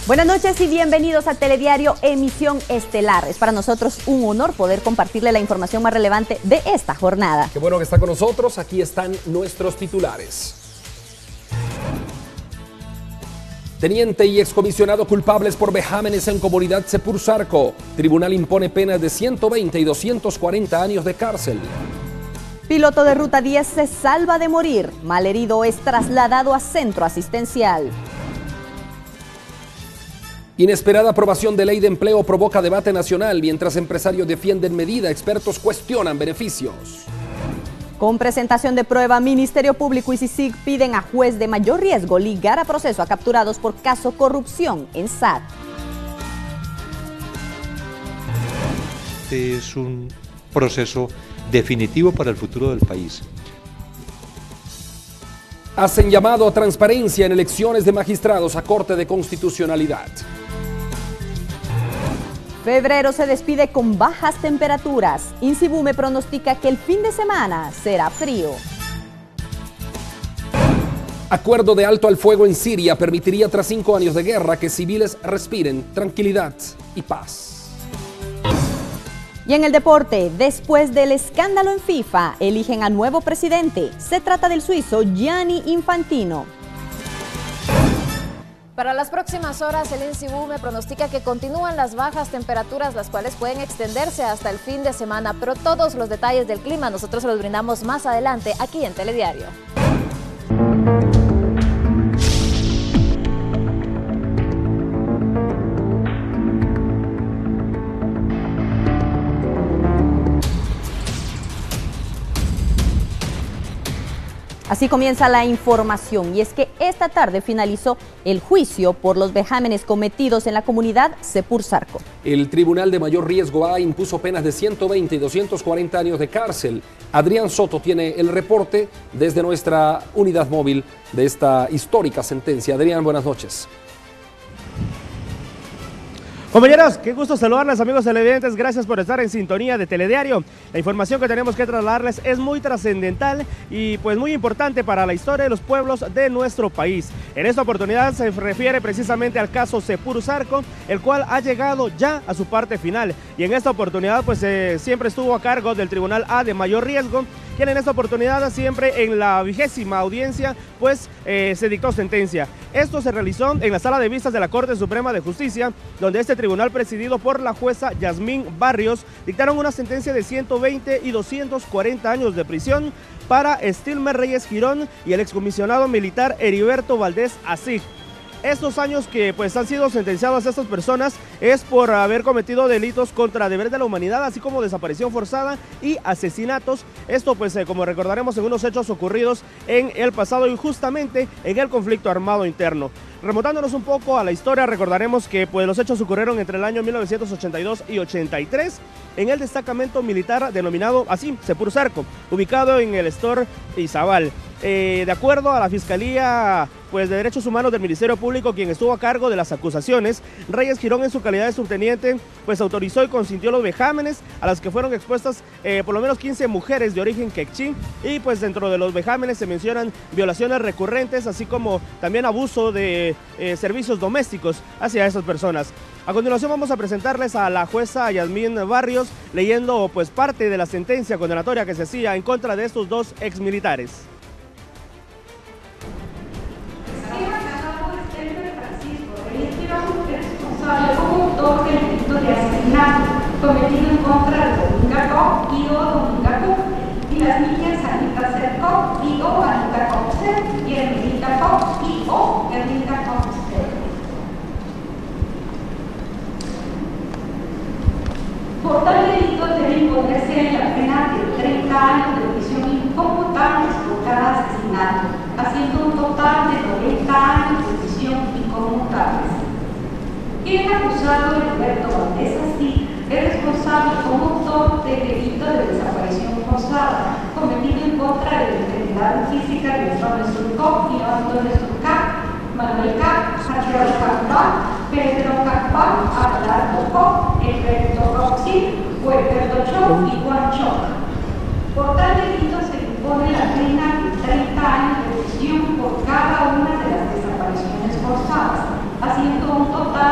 Buenas noches y bienvenidos a Telediario Emisión Estelar. Es para nosotros un honor poder compartirle la información más relevante de esta jornada. Qué bueno que está con nosotros. Aquí están nuestros titulares. Teniente y excomisionado culpables por vejámenes en comunidad Cepursarco. Tribunal impone penas de 120 y 240 años de cárcel. Piloto de Ruta 10 se salva de morir. Malherido es trasladado a centro asistencial. Inesperada aprobación de ley de empleo provoca debate nacional. Mientras empresarios defienden medida, expertos cuestionan beneficios. Con presentación de prueba, Ministerio Público y CICIG piden a juez de mayor riesgo ligar a proceso a capturados por caso corrupción en SAT. Este es un proceso definitivo para el futuro del país. Hacen llamado a transparencia en elecciones de magistrados a Corte de Constitucionalidad. Febrero se despide con bajas temperaturas. Insibume pronostica que el fin de semana será frío. Acuerdo de alto al fuego en Siria permitiría tras 5 años de guerra que civiles respiren tranquilidad y paz. Y en el deporte, después del escándalo en FIFA, eligen a nuevo presidente. Se trata del suizo Gianni Infantino. Para las próximas horas, el Insibume pronostica que continúan las bajas temperaturas, las cuales pueden extenderse hasta el fin de semana, pero todos los detalles del clima nosotros se los brindamos más adelante aquí en Telediario. Así comienza la información, y es que esta tarde finalizó el juicio por los vejámenes cometidos en la comunidad Cepursarco. El Tribunal de Mayor Riesgo A impuso penas de 120 y 240 años de cárcel. Adrián Soto tiene el reporte desde nuestra unidad móvil de esta histórica sentencia. Adrián, buenas noches. Compañeros, qué gusto saludarles, amigos televidentes, gracias por estar en sintonía de Telediario. La información que tenemos que trasladarles es muy trascendental y pues muy importante para la historia de los pueblos de nuestro país. En esta oportunidad se refiere precisamente al caso Cepursarco, el cual ha llegado ya a su parte final, y en esta oportunidad pues siempre estuvo a cargo del Tribunal A de Mayor Riesgo, quien en esta oportunidad siempre en la 20ª audiencia pues se dictó sentencia. Esto se realizó en la sala de vistas de la Corte Suprema de Justicia, donde este tribunal presidido por la jueza Yasmín Barrios dictaron una sentencia de 120 y 240 años de prisión para Stilmer Reyes Girón y el excomisionado militar Heriberto Valdés Asig. Estos años que pues han sido sentenciados a estas personas es por haber cometido delitos contra deber de la humanidad, así como desaparición forzada y asesinatos. Esto pues como recordaremos en unos hechos ocurridos en el pasado y justamente en el conflicto armado interno. Remontándonos un poco a la historia, recordaremos que pues los hechos ocurrieron entre el año 1982 y 83 en el destacamento militar denominado así, Cepursarco, ubicado en el Estor Izabal. De acuerdo a la Fiscalía pues, de Derechos Humanos del Ministerio Público, quien estuvo a cargo de las acusaciones, Reyes Girón, en su calidad de subteniente, pues autorizó y consintió los vejámenes a las que fueron expuestas por lo menos 15 mujeres de origen quechí, y pues dentro de los vejámenes se mencionan violaciones recurrentes, así como también abuso de servicios domésticos hacia esas personas. A continuación vamos a presentarles a la jueza Yasmín Barrios leyendo pues parte de la sentencia condenatoria que se hacía en contra de estos dos exmilitares. Como autor del delito de asesinato cometido en contra de Dominga Cop y o Dominga Cop y las niñas Anita Cercop y o Anita Copser y Ermita Cop y o Ermita Copser. Por tal delito debe imponerse la pena de 30 años de prisión inconmutables por cada asesinato, haciendo un total de 90 años de prisión inconmutables. El acusado Heriberto Valdés Asig es responsable como autor del delito de desaparición forzada cometido en contra de la integridad física de Iván Surcó, Iván Antonio Surcá, Manuel Cap, Santiago Capá, Pedro Capá, Abelardo Cop, Alberto Roxy, Huerberto Choc y Juan Choc. Por tal delito se impone la pena de 30 años de prisión por cada una de las desapariciones forzadas, haciendo un total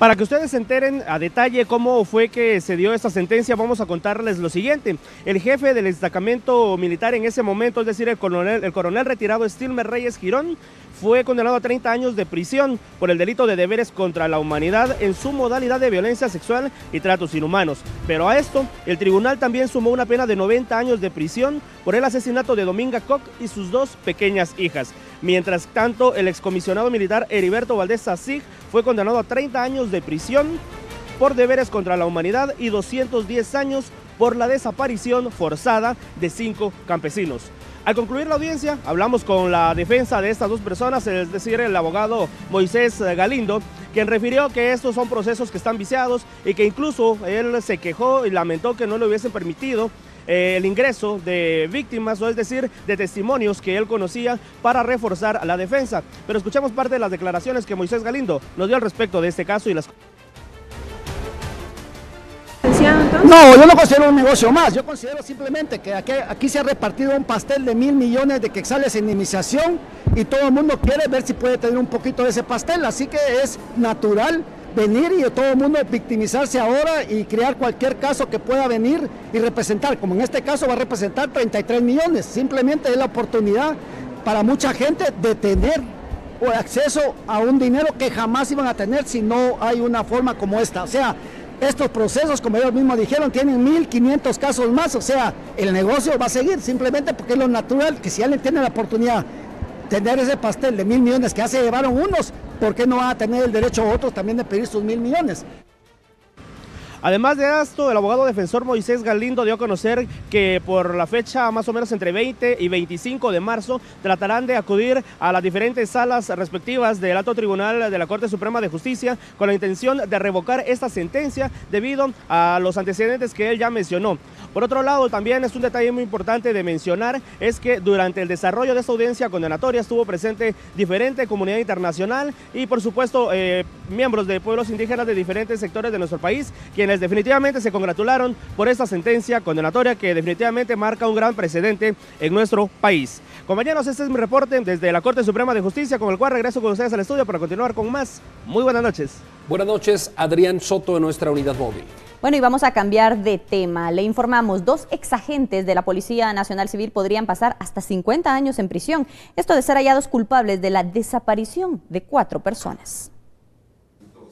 Para que ustedes se enteren a detalle cómo fue que se dio esta sentencia, vamos a contarles lo siguiente. El jefe del destacamento militar en ese momento, es decir, el coronel retirado Stilmer Reyes Girón, fue condenado a 30 años de prisión por el delito de deberes contra la humanidad en su modalidad de violencia sexual y tratos inhumanos. Pero a esto, el tribunal también sumó una pena de 90 años de prisión por el asesinato de Dominga Koch y sus 2 pequeñas hijas. Mientras tanto, el excomisionado militar Heriberto Valdés Sasig fue condenado a 30 años de prisión por deberes contra la humanidad y 210 años por la desaparición forzada de 5 campesinos. Al concluir la audiencia, hablamos con la defensa de estas 2 personas, es decir, el abogado Moisés Galindo, quien refirió que estos son procesos que están viciados y que incluso él se quejó y lamentó que no le hubiesen permitido el ingreso de víctimas, o es decir, de testimonios que él conocía para reforzar la defensa. Pero escuchamos parte de las declaraciones que Moisés Galindo nos dio al respecto de este caso y las... No, yo no considero un negocio más, yo considero simplemente que aquí se ha repartido un pastel de 1.000 millones de quetzales en indemnización y todo el mundo quiere ver si puede tener un poquito de ese pastel, así que es natural venir y todo el mundo victimizarse ahora y crear cualquier caso que pueda venir y representar, como en este caso va a representar 33 millones, simplemente es la oportunidad para mucha gente de tener acceso a un dinero que jamás iban a tener si no hay una forma como esta, o sea, estos procesos, como ellos mismos dijeron, tienen 1.500 casos más, o sea, el negocio va a seguir, simplemente porque es lo natural, que si alguien tiene la oportunidad de tener ese pastel de 1.000 millones que ya se llevaron unos, ¿por qué no van a tener el derecho otros también de pedir sus 1.000 millones? Además de esto, el abogado defensor Moisés Galindo dio a conocer que por la fecha más o menos entre 20 y 25 de marzo tratarán de acudir a las diferentes salas respectivas del Alto Tribunal de la Corte Suprema de Justicia con la intención de revocar esta sentencia debido a los antecedentes que él ya mencionó. Por otro lado, también es un detalle muy importante de mencionar, es que durante el desarrollo de esta audiencia condenatoria estuvo presente diferente comunidad internacional y por supuesto miembros de pueblos indígenas de diferentes sectores de nuestro país, quienes definitivamente se congratularon por esta sentencia condenatoria que definitivamente marca un gran precedente en nuestro país. Compañeros, este es mi reporte desde la Corte Suprema de Justicia, con el cual regreso con ustedes al estudio para continuar con más. Muy buenas noches. Buenas noches, Adrián Soto, de nuestra unidad móvil. Bueno, y vamos a cambiar de tema. Le informamos, 2 exagentes de la Policía Nacional Civil podrían pasar hasta 50 años en prisión. Esto de ser hallados culpables de la desaparición de 4 personas.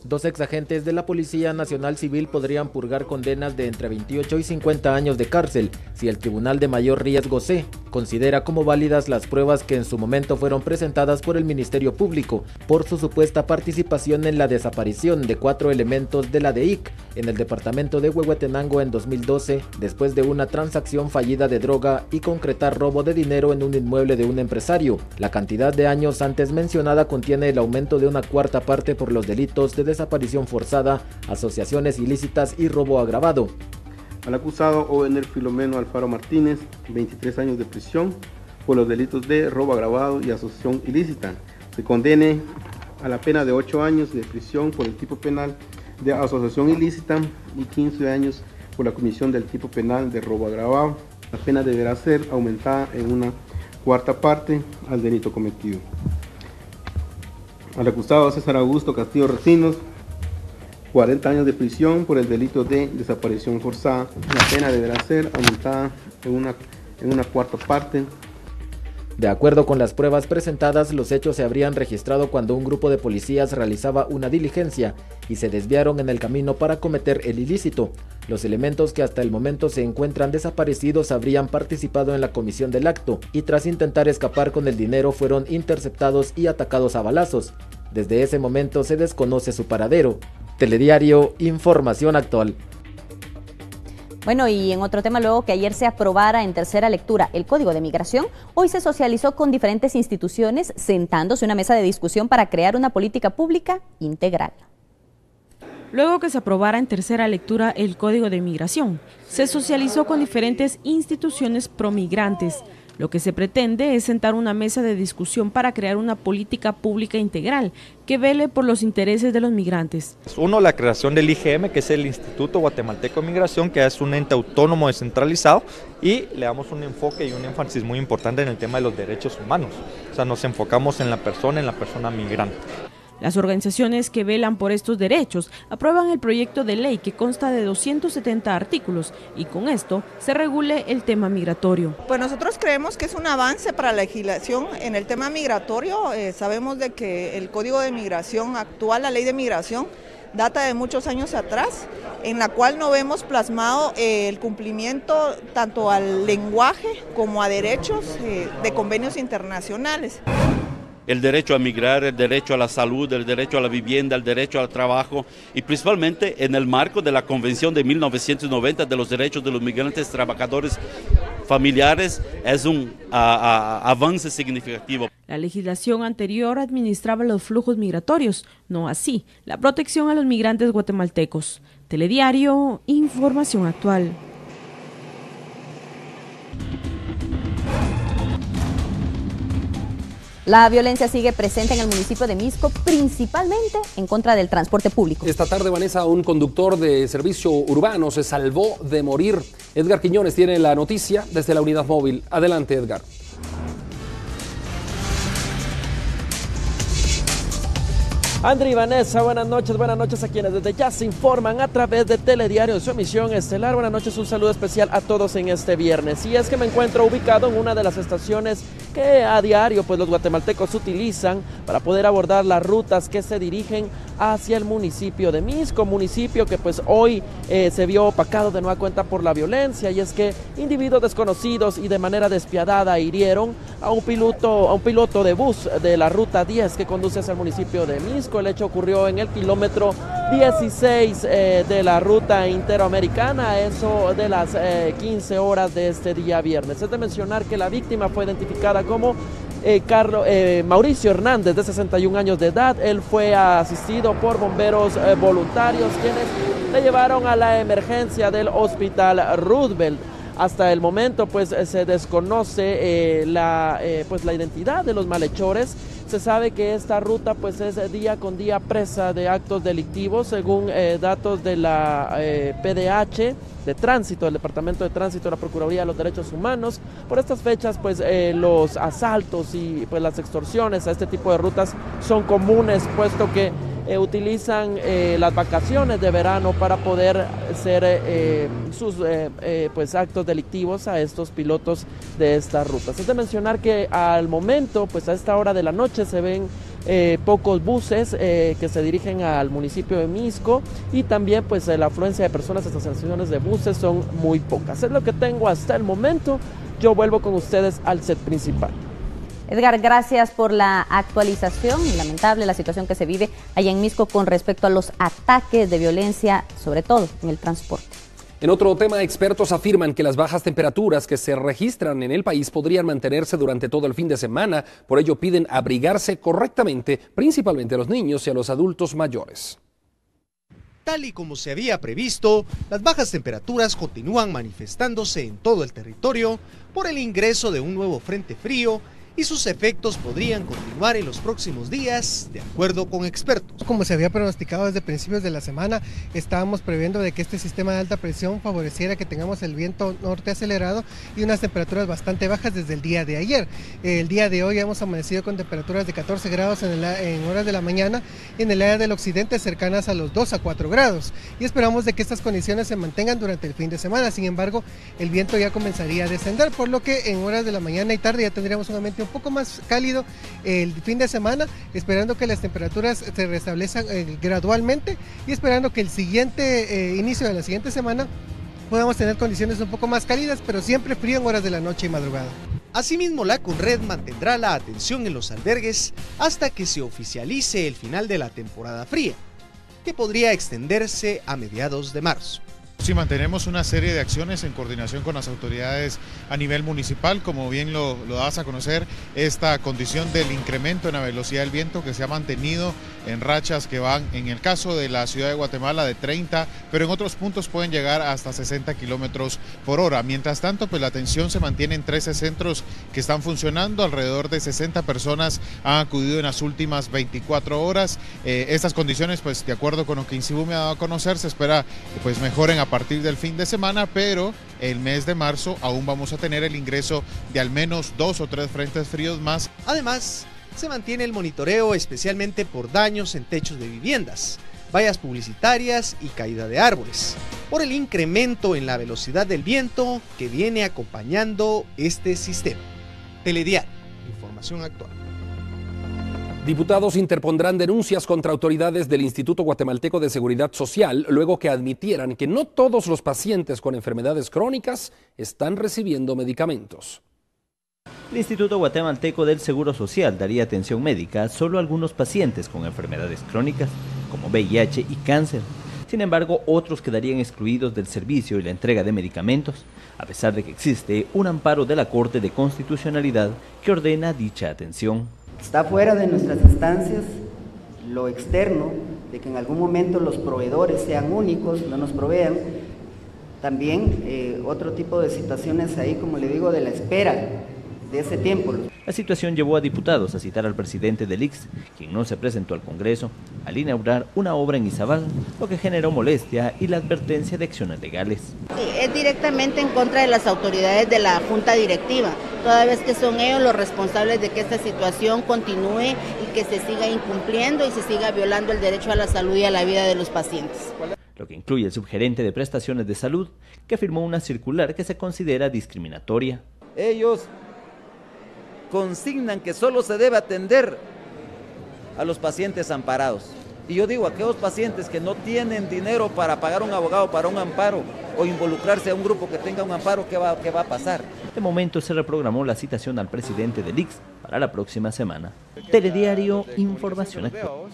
2 exagentes de la Policía Nacional Civil podrían purgar condenas de entre 28 y 50 años de cárcel si el Tribunal de Mayor Riesgo C considera como válidas las pruebas que en su momento fueron presentadas por el Ministerio Público por su supuesta participación en la desaparición de 4 elementos de la DEIC en el departamento de Huehuetenango en 2012, después de una transacción fallida de droga y concretar robo de dinero en un inmueble de un empresario. La cantidad de años antes mencionada contiene el aumento de una 1/4 parte por los delitos de desaparición forzada, asociaciones ilícitas y robo agravado. Al acusado Ovener Filomeno Alfaro Martínez, 23 años de prisión por los delitos de robo agravado y asociación ilícita. Se condene a la pena de 8 años de prisión por el tipo penal de asociación ilícita y 15 años por la comisión del tipo penal de robo agravado. La pena deberá ser aumentada en una 1/4 parte al delito cometido. Al acusado César Augusto Castillo Recinos, 40 años de prisión por el delito de desaparición forzada. La pena deberá ser aumentada en una 1/4 parte. De acuerdo con las pruebas presentadas, los hechos se habrían registrado cuando un grupo de policías realizaba una diligencia y se desviaron en el camino para cometer el ilícito. Los elementos que hasta el momento se encuentran desaparecidos habrían participado en la comisión del acto y tras intentar escapar con el dinero fueron interceptados y atacados a balazos. Desde ese momento se desconoce su paradero. Telediario, información actual. Bueno, y en otro tema, luego que ayer se aprobara en tercera lectura el Código de Migración, hoy se socializó con diferentes instituciones, sentándose en una mesa de discusión para crear una política pública integral. Luego que se aprobara en tercera lectura el Código de Migración, se socializó con diferentes instituciones promigrantes. Lo que se pretende es sentar una mesa de discusión para crear una política pública integral que vele por los intereses de los migrantes. Uno, la creación del IGM, que es el Instituto Guatemalteco de Migración, que es un ente autónomo descentralizado, y le damos un enfoque y un énfasis muy importante en el tema de los derechos humanos. O sea, nos enfocamos en la persona migrante. Las organizaciones que velan por estos derechos aprueban el proyecto de ley que consta de 270 artículos y con esto se regule el tema migratorio. Pues nosotros creemos que es un avance para la legislación en el tema migratorio. Sabemos de que el Código de Migración actual, la Ley de Migración, data de muchos años atrás, en la cual no vemos plasmado el cumplimiento tanto al lenguaje como a derechos de convenios internacionales. El derecho a migrar, el derecho a la salud, el derecho a la vivienda, el derecho al trabajo y principalmente en el marco de la Convención de 1990 de los derechos de los migrantes trabajadores familiares es un avance significativo. La legislación anterior administraba los flujos migratorios, no así la protección a los migrantes guatemaltecos. Telediario, información actual. La violencia sigue presente en el municipio de Misco, principalmente en contra del transporte público. Esta tarde, Vanessa, un conductor de servicio urbano se salvó de morir. Edgar Quiñones tiene la noticia desde la unidad móvil. Adelante, Edgar. André y Vanessa, buenas noches a quienes desde ya se informan a través de Telediario de su emisión estelar. Buenas noches, un saludo especial a todos en este viernes. Y es que me encuentro ubicado en una de las estaciones que a diario pues los guatemaltecos utilizan para poder abordar las rutas que se dirigen hacia el municipio de Misco, municipio que pues hoy se vio opacado de nueva cuenta por la violencia, y es que individuos desconocidos y de manera despiadada hirieron a un piloto de bus de la ruta 10 que conduce hacia el municipio de Misco. El hecho ocurrió en el kilómetro 16 de la ruta interoamericana, a eso de las 15 horas de este día viernes. Es de mencionar que la víctima fue identificada como Mauricio Hernández, de 61 años de edad. Él fue asistido por bomberos voluntarios, quienes le llevaron a la emergencia del hospital Roosevelt. Hasta el momento pues se desconoce la identidad de los malhechores. Se sabe que esta ruta pues es día con día presa de actos delictivos, según datos de la PDH de Tránsito, del Departamento de Tránsito de la Procuraduría de los Derechos Humanos. Por estas fechas pues los asaltos y pues las extorsiones a este tipo de rutas son comunes, puesto que utilizan las vacaciones de verano para poder hacer sus pues actos delictivos a estos pilotos de estas rutas. Es de mencionar que al momento, pues a esta hora de la noche, se ven pocos buses que se dirigen al municipio de Misco, y también pues la afluencia de personas a estas estaciones de buses son muy pocas. Es lo que tengo hasta el momento. Yo vuelvo con ustedes al set principal. Edgar, gracias por la actualización. Lamentable la situación que se vive allá en Misco con respecto a los ataques de violencia, sobre todo en el transporte. En otro tema, expertos afirman que las bajas temperaturas que se registran en el país podrían mantenerse durante todo el fin de semana. Por ello piden abrigarse correctamente, principalmente a los niños y a los adultos mayores. Tal y como se había previsto, las bajas temperaturas continúan manifestándose en todo el territorio por el ingreso de un nuevo frente frío, y sus efectos podrían continuar en los próximos días, de acuerdo con expertos. Como se había pronosticado desde principios de la semana, estábamos previendo de que este sistema de alta presión favoreciera que tengamos el viento norte acelerado y unas temperaturas bastante bajas desde el día de ayer. El día de hoy hemos amanecido con temperaturas de 14 grados en horas de la mañana, en el área del occidente cercanas a los 2 a 4 grados, y esperamos de que estas condiciones se mantengan durante el fin de semana. Sin embargo, el viento ya comenzaría a descender, por lo que en horas de la mañana y tarde ya tendríamos un ambiente un poco más cálido el fin de semana, esperando que las temperaturas se restablezcan gradualmente, y esperando que el siguiente inicio de la siguiente semana podamos tener condiciones un poco más cálidas, pero siempre frío en horas de la noche y madrugada. Asimismo, la CONRED mantendrá la atención en los albergues hasta que se oficialice el final de la temporada fría, que podría extenderse a mediados de marzo. Sí, mantenemos una serie de acciones en coordinación con las autoridades a nivel municipal. Como bien lo das a conocer, esta condición del incremento en la velocidad del viento que se ha mantenido en rachas que van, en el caso de la ciudad de Guatemala, de 30, pero en otros puntos pueden llegar hasta 60 kilómetros por hora. Mientras tanto, pues la atención se mantiene en 13 centros que están funcionando. Alrededor de 60 personas han acudido en las últimas 24 horas. Estas condiciones, pues de acuerdo con lo que INSIBU me ha dado a conocer, se espera pues mejoren a partir del fin de semana, pero el mes de marzo aún vamos a tener el ingreso de al menos 2 o 3 frentes fríos más. Además, se mantiene el monitoreo especialmente por daños en techos de viviendas, vallas publicitarias y caída de árboles, por el incremento en la velocidad del viento que viene acompañando este sistema. Telediario, información actual. Diputados interpondrán denuncias contra autoridades del Instituto Guatemalteco de Seguridad Social luego que admitieran que no todos los pacientes con enfermedades crónicas están recibiendo medicamentos. El Instituto Guatemalteco del Seguro Social daría atención médica solo a algunos pacientes con enfermedades crónicas, como VIH y cáncer. Sin embargo, otros quedarían excluidos del servicio y la entrega de medicamentos, a pesar de que existe un amparo de la Corte de Constitucionalidad que ordena dicha atención. Está fuera de nuestras instancias lo externo, de que en algún momento los proveedores sean únicos, no nos provean. También otro tipo de situaciones ahí, como le digo, de la espera de ese tiempo. La situación llevó a diputados a citar al presidente del ICS, quien no se presentó al Congreso, al inaugurar una obra en Izabal, lo que generó molestia y la advertencia de acciones legales. Sí, es directamente en contra de las autoridades de la Junta Directiva, toda vez que son ellos los responsables de que esta situación continúe y que se siga incumpliendo y se siga violando el derecho a la salud y a la vida de los pacientes. Lo que incluye el subgerente de prestaciones de salud, que firmó una circular que se considera discriminatoria. Ellos consignan que solo se debe atender a los pacientes amparados. Y yo digo, aquellos pacientes que no tienen dinero para pagar un abogado para un amparo o involucrarse a un grupo que tenga un amparo, ¿qué va a pasar? De momento se reprogramó la citación al presidente del ICS para la próxima semana. Telediario, información actual.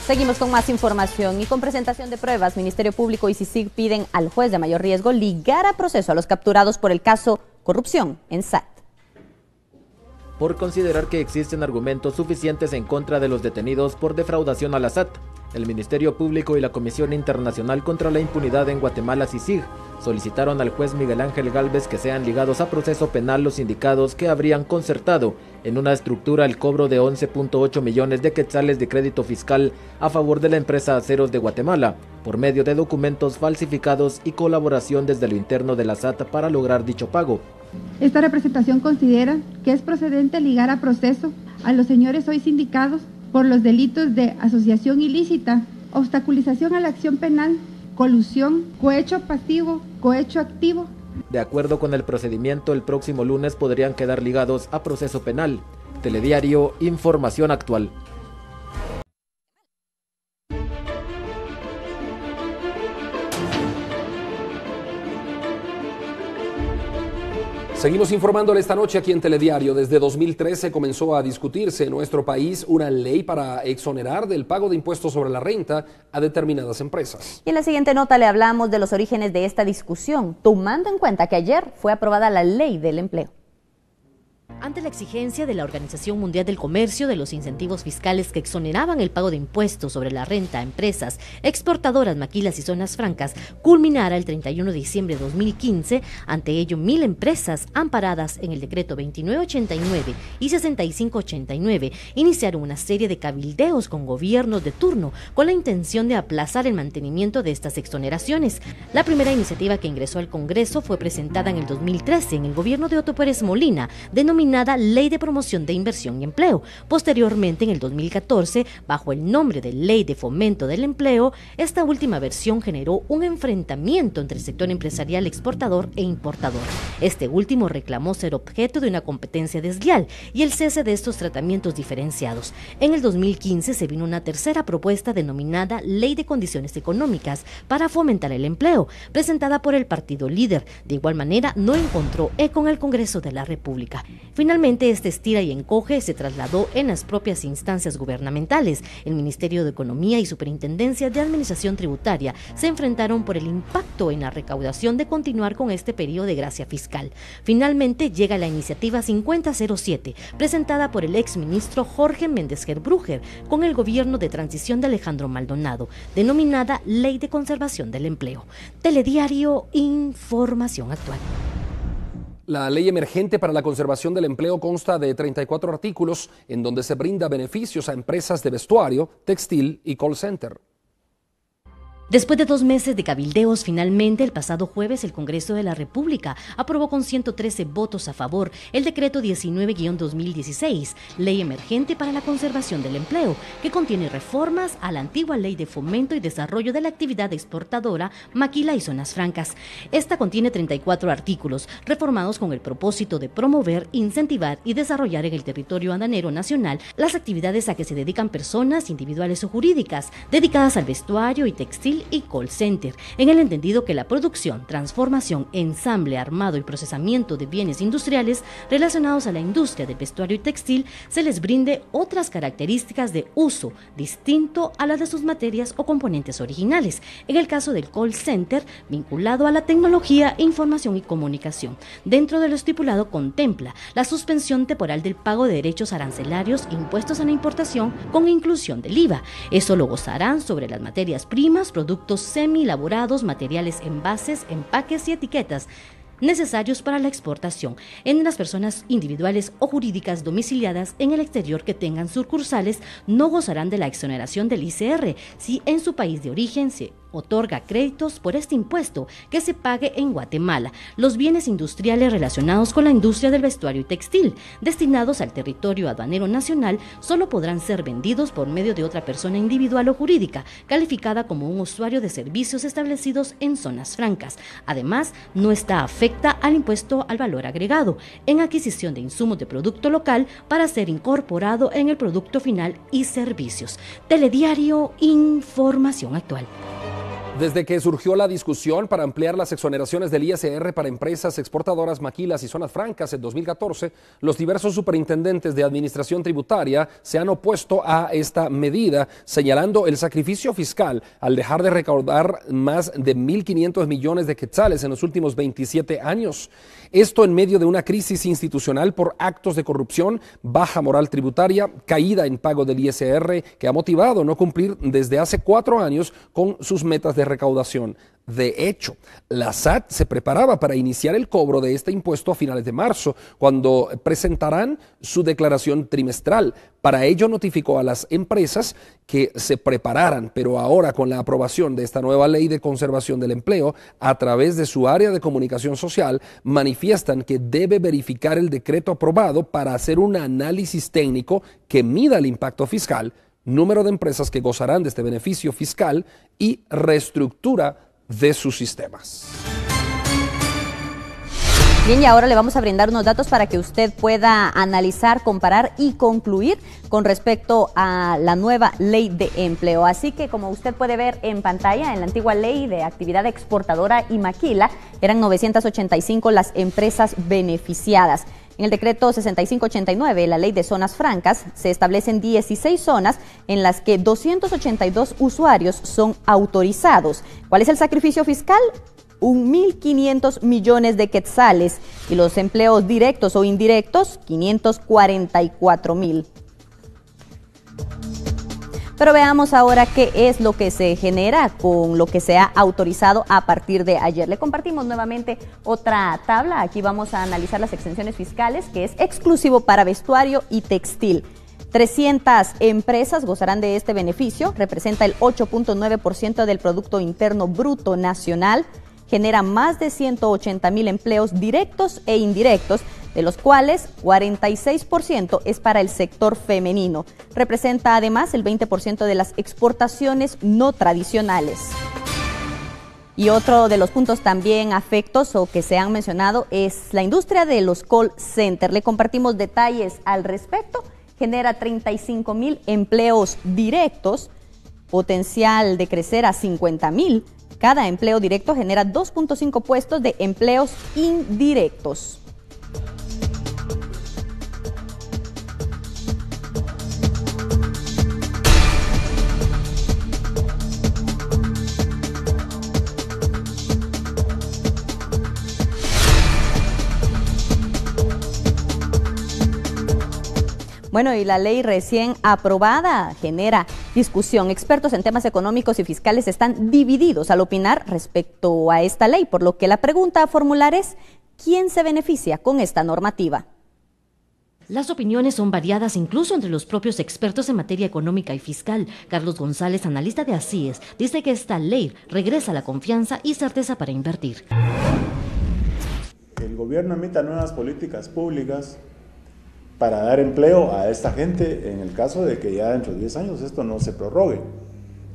Seguimos con más información y con presentación de pruebas. Ministerio Público y CICIG piden al juez de mayor riesgo ligar a proceso a los capturados por el caso corrupción en SAT. Por considerar que existen argumentos suficientes en contra de los detenidos por defraudación a la SAT, el Ministerio Público y la Comisión Internacional contra la Impunidad en Guatemala, CICIG, solicitaron al juez Miguel Ángel Gálvez que sean ligados a proceso penal los sindicados que habrían concertado en una estructura el cobro de 11.8 millones de quetzales de crédito fiscal a favor de la empresa Aceros de Guatemala, por medio de documentos falsificados y colaboración desde lo interno de la SAT para lograr dicho pago. Esta representación considera que es procedente ligar a proceso a los señores hoy sindicados por los delitos de asociación ilícita, obstaculización a la acción penal, colusión, cohecho pasivo, cohecho activo. De acuerdo con el procedimiento, el próximo lunes podrían quedar ligados a proceso penal. Telediario, información actual. Seguimos informándole esta noche aquí en Telediario. Desde 2013 comenzó a discutirse en nuestro país una ley para exonerar del pago de impuestos sobre la renta a determinadas empresas. Y en la siguiente nota le hablamos de los orígenes de esta discusión, tomando en cuenta que ayer fue aprobada la Ley del Empleo. Ante la exigencia de la Organización Mundial del Comercio de los incentivos fiscales que exoneraban el pago de impuestos sobre la renta a empresas exportadoras, maquilas y zonas francas, culminara el 31 de diciembre de 2015, ante ello 1.000 empresas amparadas en el decreto 2989 y 6589 iniciaron una serie de cabildeos con gobiernos de turno con la intención de aplazar el mantenimiento de estas exoneraciones. La primera iniciativa que ingresó al Congreso fue presentada en el 2013 en el gobierno de Otto Pérez Molina, denominada Ley de Promoción de Inversión y Empleo. Posteriormente, en el 2014, bajo el nombre de Ley de Fomento del Empleo, esta última versión generó un enfrentamiento entre el sector empresarial exportador e importador. Este último reclamó ser objeto de una competencia desleal y el cese de estos tratamientos diferenciados. En el 2015 se vino una tercera propuesta denominada Ley de Condiciones Económicas para fomentar el empleo, presentada por el partido líder. De igual manera, no encontró eco en el Congreso de la República. Finalmente, este estira y encoge se trasladó en las propias instancias gubernamentales. El Ministerio de Economía y Superintendencia de Administración Tributaria se enfrentaron por el impacto en la recaudación de continuar con este periodo de gracia fiscal. Finalmente llega la iniciativa 5007, presentada por el exministro Jorge Méndez Gerbruger con el gobierno de transición de Alejandro Maldonado, denominada Ley de Conservación del Empleo. Telediario, información actual. La ley emergente para la conservación del empleo consta de 34 artículos en donde se brinda beneficios a empresas de vestuario, textil y call center. Después de 2 meses de cabildeos, finalmente el pasado jueves el Congreso de la República aprobó con 113 votos a favor el decreto 19-2016, Ley Emergente para la Conservación del Empleo, que contiene reformas a la antigua Ley de Fomento y Desarrollo de la Actividad Exportadora, Maquila y Zonas Francas. Esta contiene 34 artículos, reformados con el propósito de promover, incentivar y desarrollar en el territorio aduanero nacional las actividades a que se dedican personas individuales o jurídicas, dedicadas al vestuario y textil y call center, en el entendido que la producción, transformación, ensamble, armado y procesamiento de bienes industriales relacionados a la industria del vestuario y textil se les brinde otras características de uso distinto a las de sus materias o componentes originales. En el caso del call center, vinculado a la tecnología, información y comunicación. Dentro de lo estipulado contempla la suspensión temporal del pago de derechos arancelarios impuestos a la importación con inclusión del IVA. Eso lo gozarán sobre las materias primas, productos semi-elaborados, materiales, envases, empaques y etiquetas necesarios para la exportación en las personas individuales o jurídicas domiciliadas en el exterior que tengan sucursales. No gozarán de la exoneración del ICR si en su país de origen se otorga créditos por este impuesto que se pague en Guatemala. Los bienes industriales relacionados con la industria del vestuario y textil destinados al territorio aduanero nacional solo podrán ser vendidos por medio de otra persona individual o jurídica calificada como un usuario de servicios establecidos en zonas francas. Además, no está afecta al impuesto al valor agregado en adquisición de insumos de producto local para ser incorporado en el producto final y servicios. Telediario, información actual. Desde que surgió la discusión para ampliar las exoneraciones del ISR para empresas exportadoras, maquilas y zonas francas en 2014, los diversos superintendentes de administración tributaria se han opuesto a esta medida, señalando el sacrificio fiscal al dejar de recaudar más de 1.500 millones de quetzales en los últimos 27 años. Esto en medio de una crisis institucional por actos de corrupción, baja moral tributaria, caída en pago del ISR, que ha motivado no cumplir desde hace 4 años con sus metas de recaudación. De hecho, la SAT se preparaba para iniciar el cobro de este impuesto a finales de marzo, cuando presentarán su declaración trimestral. Para ello notificó a las empresas que se prepararan, pero ahora con la aprobación de esta nueva ley de conservación del empleo, a través de su área de comunicación social, manifiestan que debe verificar el decreto aprobado para hacer un análisis técnico que mida el impacto fiscal, número de empresas que gozarán de este beneficio fiscal y reestructura de sus sistemas. Bien, y ahora le vamos a brindar unos datos para que usted pueda analizar, comparar y concluir con respecto a la nueva ley de empleo. Así que, como usted puede ver en pantalla, en la antigua ley de actividad exportadora y maquila, eran 985 las empresas beneficiadas. En el decreto 6589, la ley de zonas francas, se establecen 16 zonas en las que 282 usuarios son autorizados. ¿Cuál es el sacrificio fiscal? 1.500 millones de quetzales, y los empleos directos o indirectos, 544.000. Pero veamos ahora qué es lo que se genera con lo que se ha autorizado a partir de ayer. Le compartimos nuevamente otra tabla. Aquí vamos a analizar las exenciones fiscales, que es exclusivo para vestuario y textil. 300 empresas gozarán de este beneficio, representa el 8.9% del Producto Interno Bruto Nacional, genera más de 180.000 empleos directos e indirectos, de los cuales 46% es para el sector femenino. Representa además el 20% de las exportaciones no tradicionales. Y otro de los puntos también afectos o que se han mencionado es la industria de los call centers. Le compartimos detalles al respecto. Genera 35.000 empleos directos, potencial de crecer a 50.000. Cada empleo directo genera 2.5 puestos de empleos indirectos. Bueno, y la ley recién aprobada genera discusión. Expertos en temas económicos y fiscales están divididos al opinar respecto a esta ley, por lo que la pregunta a formular es: ¿quién se beneficia con esta normativa? Las opiniones son variadas incluso entre los propios expertos en materia económica y fiscal. Carlos González, analista de ACIES, dice que esta ley regresa la confianza y certeza para invertir. El gobierno emita nuevas políticas públicas para dar empleo a esta gente en el caso de que ya dentro de 10 años esto no se prorrogue.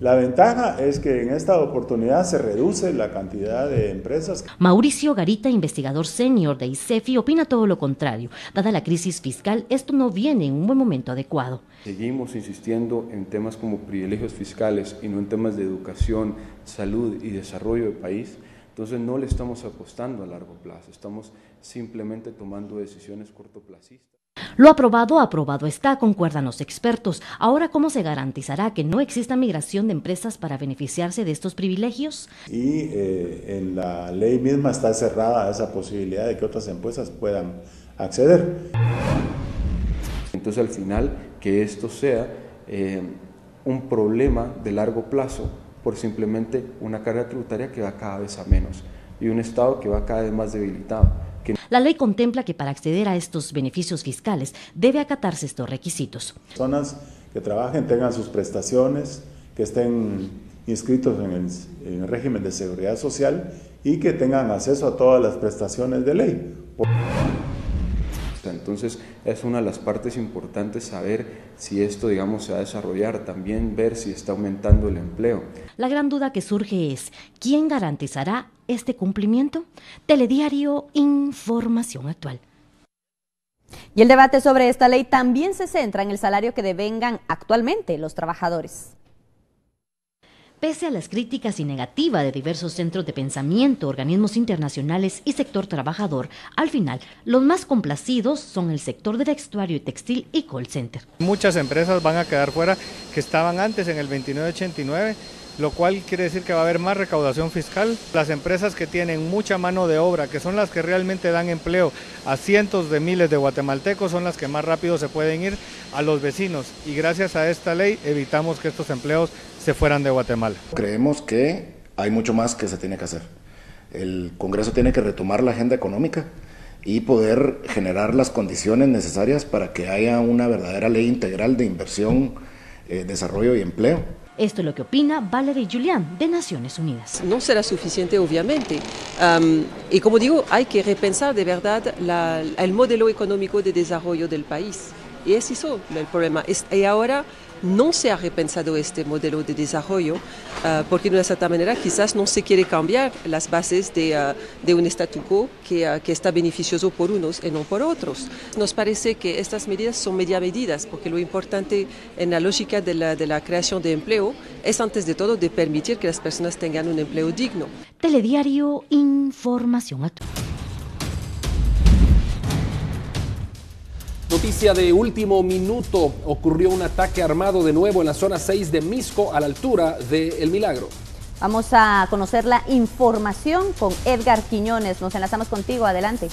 La ventaja es que en esta oportunidad se reduce la cantidad de empresas. Mauricio Garita, investigador senior de ICEFI, opina todo lo contrario. Dada la crisis fiscal, esto no viene en un buen momento adecuado. Seguimos insistiendo en temas como privilegios fiscales y no en temas de educación, salud y desarrollo del país. Entonces no le estamos apostando a largo plazo, estamos simplemente tomando decisiones cortoplacistas. Lo aprobado está, concuerdan los expertos. Ahora, ¿cómo se garantizará que no exista migración de empresas para beneficiarse de estos privilegios? Y en la ley misma está cerrada esa posibilidad de que otras empresas puedan acceder. Entonces al final que esto sea un problema de largo plazo por simplemente una carga tributaria que va cada vez a menos y un Estado que va cada vez más debilitado. La ley contempla que para acceder a estos beneficios fiscales debe acatarse estos requisitos. Personas que trabajen tengan sus prestaciones, que estén inscritos en el régimen de seguridad social y que tengan acceso a todas las prestaciones de ley. Entonces es una de las partes importantes saber si esto, digamos, se va a desarrollar, también ver si está aumentando el empleo. La gran duda que surge es, ¿quién garantizará este cumplimiento? Telediario, información actual. Y el debate sobre esta ley también se centra en el salario que devengan actualmente los trabajadores. Pese a las críticas y negativas de diversos centros de pensamiento, organismos internacionales y sector trabajador, al final, los más complacidos son el sector de vestuario y textil y call center. Muchas empresas van a quedar fuera que estaban antes en el 2989, lo cual quiere decir que va a haber más recaudación fiscal. Las empresas que tienen mucha mano de obra, que son las que realmente dan empleo a cientos de miles de guatemaltecos, son las que más rápido se pueden ir a los vecinos. Y gracias a esta ley evitamos que estos empleos se fueran de Guatemala. Creemos que hay mucho más que se tiene que hacer. El Congreso tiene que retomar la agenda económica y poder generar las condiciones necesarias para que haya una verdadera ley integral de inversión, desarrollo y empleo. Esto es lo que opina Valerie Julián, de Naciones Unidas. No será suficiente, obviamente. Y como digo, hay que repensar de verdad el modelo económico de desarrollo del país. Y es eso el problema. Y ahora no se ha repensado este modelo de desarrollo porque de una cierta manera quizás no se quiere cambiar las bases de un statu quo que está beneficioso por unos y no por otros. Nos parece que estas medidas son medidas porque lo importante en la lógica de la creación de empleo es antes de todo de permitir que las personas tengan un empleo digno. Telediario, información actual. Noticia de último minuto, ocurrió un ataque armado de nuevo en la zona 6 de Misco a la altura de El Milagro. Vamos a conocer la información con Edgar Quiñones, nos enlazamos contigo, adelante.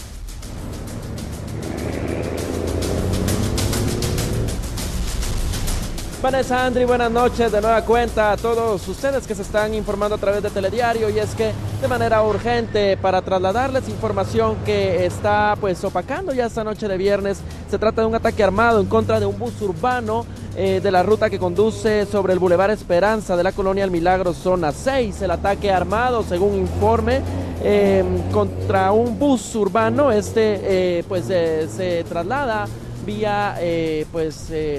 Vanessa, Andri, buenas noches, de nueva cuenta a todos ustedes que se están informando a través de Telediario, y es que de manera urgente para trasladarles información que está pues opacando ya esta noche de viernes. Se trata de un ataque armado en contra de un bus urbano de la ruta que conduce sobre el Boulevard Esperanza de la colonia El Milagro, zona 6. El ataque armado, según informe, contra un bus urbano, se traslada vía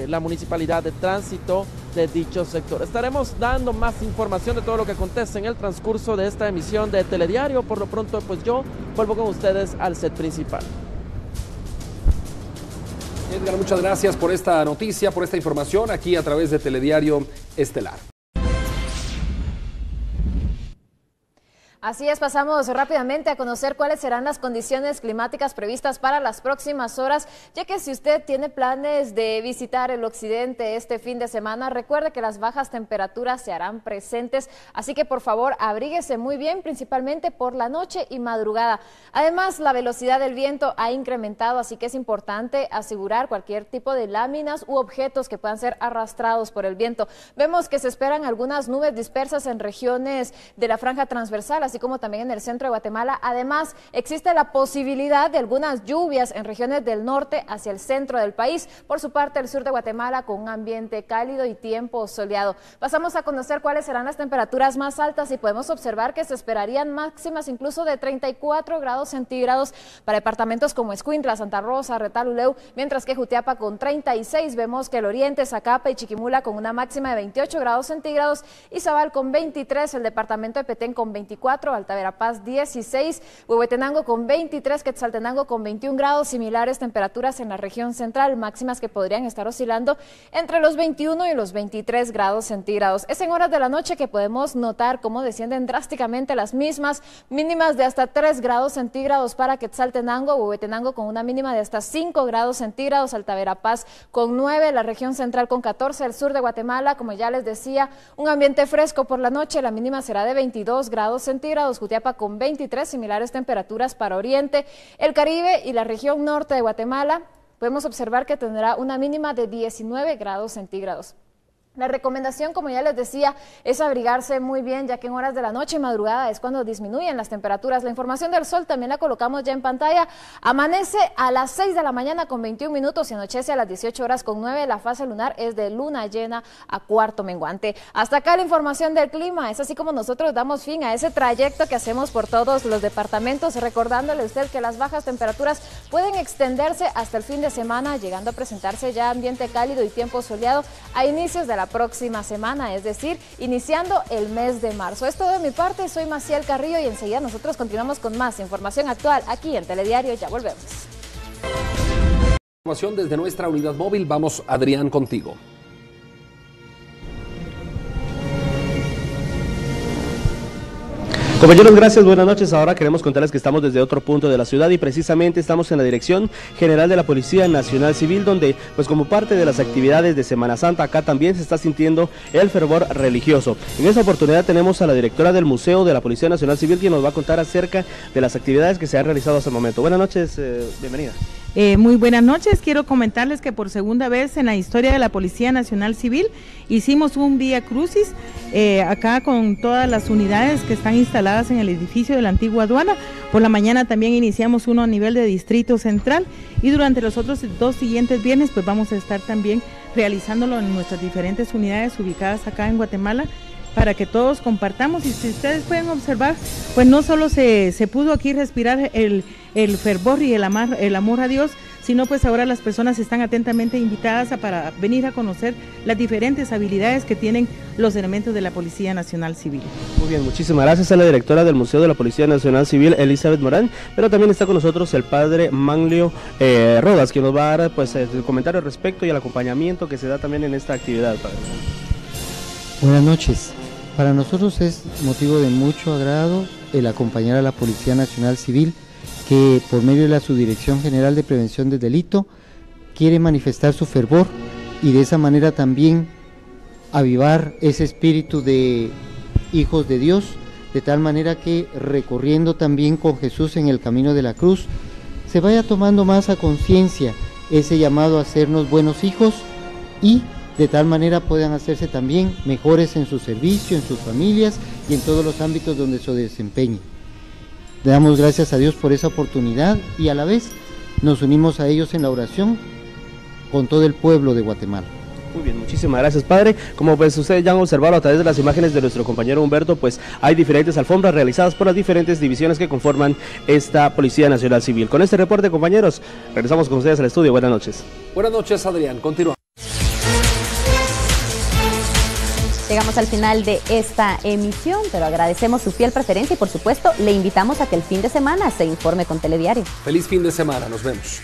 la municipalidad de tránsito de dicho sector. Estaremos dando más información de todo lo que acontece en el transcurso de esta emisión de Telediario. Por lo pronto, pues yo vuelvo con ustedes al set principal. Edgar, muchas gracias por esta noticia, por esta información aquí a través de Telediario Estelar. Así es, pasamos rápidamente a conocer cuáles serán las condiciones climáticas previstas para las próximas horas, ya que si usted tiene planes de visitar el occidente este fin de semana, recuerde que las bajas temperaturas se harán presentes, así que por favor abríguese muy bien, principalmente por la noche y madrugada. Además, la velocidad del viento ha incrementado, así que es importante asegurar cualquier tipo de láminas u objetos que puedan ser arrastrados por el viento. Vemos que se esperan algunas nubes dispersas en regiones de la franja transversal, así como también en el centro de Guatemala. Además, existe la posibilidad de algunas lluvias en regiones del norte hacia el centro del país. Por su parte, el sur de Guatemala con un ambiente cálido y tiempo soleado. Pasamos a conocer cuáles serán las temperaturas más altas y podemos observar que se esperarían máximas incluso de 34 grados centígrados para departamentos como Escuintla, Santa Rosa, Retaluleu, mientras que Jutiapa con 36. Vemos que el oriente, Zacapa y Chiquimula con una máxima de 28 grados centígrados, Izabal con 23, el departamento de Petén con 24, Alta Verapaz 16, Huehuetenango con 23, Quetzaltenango con 21 grados, similares temperaturas en la región central, máximas que podrían estar oscilando entre los 21 y los 23 grados centígrados. Es en horas de la noche que podemos notar cómo descienden drásticamente las mismas, mínimas de hasta 3 grados centígrados para Quetzaltenango, Huehuetenango con una mínima de hasta 5 grados centígrados, Alta Verapaz con 9, la región central con 14, el sur de Guatemala, como ya les decía, un ambiente fresco por la noche, la mínima será de 22 grados centígrados, Jutiapa con 23, similares temperaturas para oriente, el Caribe y la región norte de Guatemala, podemos observar que tendrá una mínima de 19 grados centígrados. La recomendación, como ya les decía, es abrigarse muy bien, ya que en horas de la noche y madrugada es cuando disminuyen las temperaturas. La información del sol también la colocamos ya en pantalla. Amanece a las 6 de la mañana con 21 minutos y anochece a las 18 horas con 9. La fase lunar es de luna llena a cuarto menguante. Hasta acá la información del clima. Es así como nosotros damos fin a ese trayecto que hacemos por todos los departamentos, recordándole a usted que las bajas temperaturas pueden extenderse hasta el fin de semana, llegando a presentarse ya ambiente cálido y tiempo soleado a inicios de la próxima semana, es decir, iniciando el mes de marzo. Es todo de mi parte, soy Maciel Carrillo y enseguida nosotros continuamos con más información actual aquí en Telediario. Ya volvemos. Información desde nuestra unidad móvil. Vamos, Adrián, contigo. Compañeros, gracias, buenas noches. Ahora queremos contarles que estamos desde otro punto de la ciudad y precisamente estamos en la Dirección General de la Policía Nacional Civil, donde pues como parte de las actividades de Semana Santa, acá también se está sintiendo el fervor religioso. En esta oportunidad tenemos a la directora del Museo de la Policía Nacional Civil, quien nos va a contar acerca de las actividades que se han realizado hasta el momento. Buenas noches, bienvenida. Muy buenas noches, quiero comentarles que por segunda vez en la historia de la Policía Nacional Civil hicimos un Vía Crucis acá con todas las unidades que están instaladas en el edificio de la antigua aduana. Por la mañana también iniciamos uno a nivel de Distrito Central y durante los otros 2 siguientes viernes pues vamos a estar también realizándolo en nuestras diferentes unidades ubicadas acá en Guatemala, para que todos compartamos. Y si ustedes pueden observar, pues no solo se pudo aquí respirar el fervor y el amor a Dios, sino pues ahora las personas están atentamente invitadas para venir a conocer las diferentes habilidades que tienen los elementos de la Policía Nacional Civil. Muy bien, muchísimas gracias a la directora del Museo de la Policía Nacional Civil, Elizabeth Morán, pero también está con nosotros el padre Manlio Rodas, quien nos va a dar pues el comentario al respecto y el acompañamiento que se da también en esta actividad, padre. Buenas noches. Para nosotros es motivo de mucho agrado el acompañar a la Policía Nacional Civil, que por medio de la Subdirección General de Prevención del Delito quiere manifestar su fervor y de esa manera también avivar ese espíritu de hijos de Dios, de tal manera que recorriendo también con Jesús en el camino de la cruz, se vaya tomando más a conciencia ese llamado a hacernos buenos hijos y de tal manera puedan hacerse también mejores en su servicio, en sus familias y en todos los ámbitos donde se desempeñen. Le damos gracias a Dios por esa oportunidad y a la vez nos unimos a ellos en la oración con todo el pueblo de Guatemala. Muy bien, muchísimas gracias, padre. Como pues ustedes ya han observado a través de las imágenes de nuestro compañero Humberto, pues hay diferentes alfombras realizadas por las diferentes divisiones que conforman esta Policía Nacional Civil. Con este reporte, compañeros, regresamos con ustedes al estudio. Buenas noches. Buenas noches, Adrián. Continúa. Llegamos al final de esta emisión, pero agradecemos su fiel preferencia y por supuesto le invitamos a que el fin de semana se informe con Telediario. Feliz fin de semana, nos vemos.